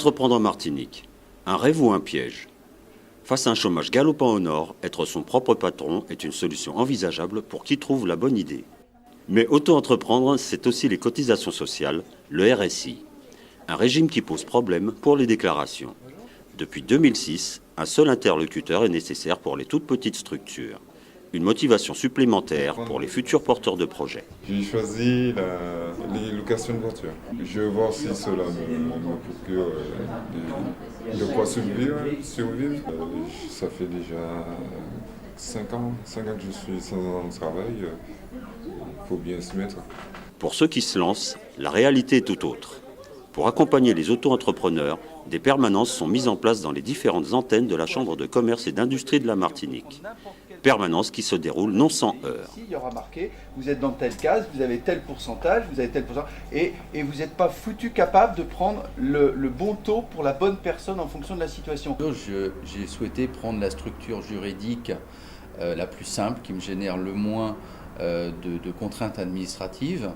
Entreprendre en Martinique, un rêve ou un piège? Face à un chômage galopant au nord, être son propre patron est une solution envisageable pour qui trouve la bonne idée. Mais auto-entreprendre, c'est aussi les cotisations sociales, le RSI. Un régime qui pose problème pour les déclarations. Depuis 2006, un seul interlocuteur est nécessaire pour les toutes petites structures. Une motivation supplémentaire pour les futurs porteurs de projets. J'ai choisi les locations de voitures. Je vais voir si cela me procure de quoi survivre. Ça fait déjà 5 ans que je suis sans travail. Il faut bien se mettre. Pour ceux qui se lancent, la réalité est tout autre. Pour accompagner les auto-entrepreneurs, des permanences sont mises en place dans les différentes antennes de la Chambre de commerce et d'industrie de la Martinique. Permanences qui se déroulent non sans heurts. Il y aura marqué, vous êtes dans telle case, vous avez tel pourcentage, vous avez tel pourcentage, et vous n'êtes pas foutu capable de prendre le bon taux pour la bonne personne en fonction de la situation. J'ai souhaité prendre la structure juridique la plus simple, qui me génère le moins de contraintes administratives,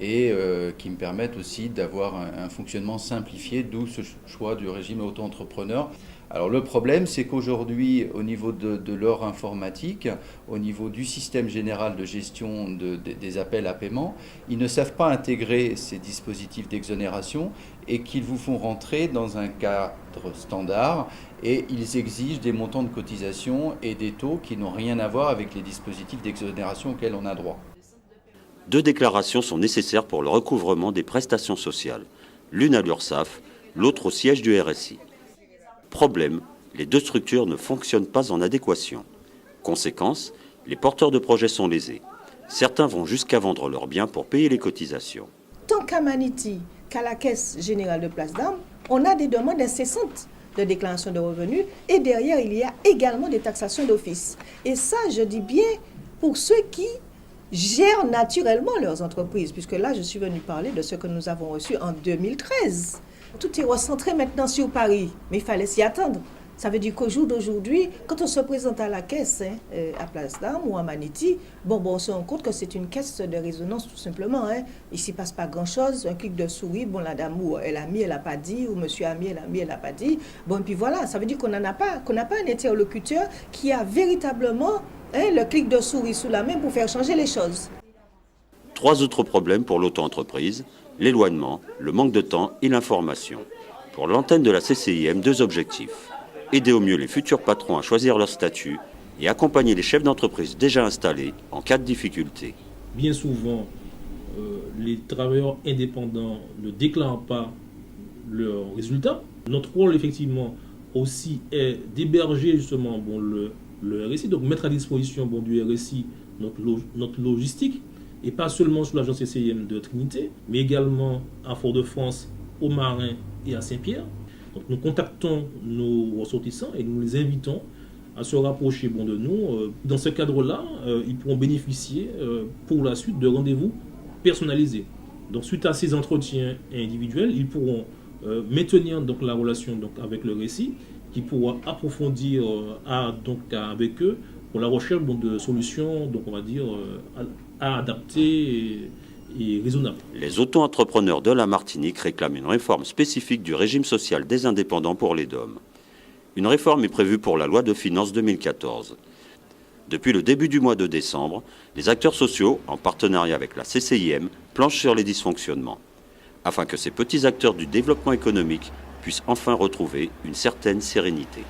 et qui me permettent aussi d'avoir un fonctionnement simplifié, d'où ce choix du régime auto-entrepreneur. Alors le problème, c'est qu'aujourd'hui, au niveau de leur informatique, au niveau du système général de gestion des appels à paiement, ils ne savent pas intégrer ces dispositifs d'exonération et qu'ils vous font rentrer dans un cadre standard et ils exigent des montants de cotisation et des taux qui n'ont rien à voir avec les dispositifs d'exonération auxquels on a droit. 2 déclarations sont nécessaires pour le recouvrement des prestations sociales, l'une à l'URSSAF, l'autre au siège du RSI. Problème, les 2 structures ne fonctionnent pas en adéquation. Conséquence, les porteurs de projets sont lésés. Certains vont jusqu'à vendre leurs biens pour payer les cotisations. Tant qu'à Maniti, qu'à la Caisse générale de Place d'Armes, on a des demandes incessantes de déclaration de revenus et derrière, il y a également des taxations d'office. Et ça, je dis bien pour ceux qui gèrent naturellement leurs entreprises, puisque là, je suis venu parler de ce que nous avons reçu en 2013. Tout est recentré maintenant sur Paris, mais il fallait s'y attendre. Ça veut dire qu'au jour d'aujourd'hui, quand on se présente à la caisse, à Place d'Armes ou à Maniti, on se rend compte que c'est une caisse de résonance tout simplement. Il ne s'y passe pas grand-chose, un clic de souris, la dame, elle a mis, elle n'a pas dit, ou monsieur a mis, elle n'a pas dit. Et puis voilà, ça veut dire qu'on n'a pas un interlocuteur qui a véritablement le clic de souris sous la main pour faire changer les choses. 3 autres problèmes pour l'auto-entreprise, l'éloignement, le manque de temps et l'information. Pour l'antenne de la CCIM, 2 objectifs. Aider au mieux les futurs patrons à choisir leur statut et accompagner les chefs d'entreprise déjà installés en cas de difficulté. Bien souvent, les travailleurs indépendants ne déclarent pas leurs résultats. Notre rôle, effectivement, aussi est d'héberger justement le RSI, donc mettre à disposition du RSI notre logistique, et pas seulement sur l'agence CCIM de Trinité, mais également à Fort-de-France, au Marin et à Saint-Pierre. Donc nous contactons nos ressortissants et nous les invitons à se rapprocher de nous. Dans ce cadre-là, ils pourront bénéficier pour la suite de rendez-vous personnalisés. Donc suite à ces entretiens individuels, ils pourront maintenir la relation avec le RSI, qui pourra approfondir avec eux pour la recherche de solutions, on va dire, adaptées et raisonnables. Les auto-entrepreneurs de la Martinique réclament une réforme spécifique du régime social des indépendants pour les DOM. Une réforme est prévue pour la loi de finances 2014. Depuis le début du mois de décembre, les acteurs sociaux, en partenariat avec la CCIM, planchent sur les dysfonctionnements, afin que ces petits acteurs du développement économique puissent enfin retrouver une certaine sérénité.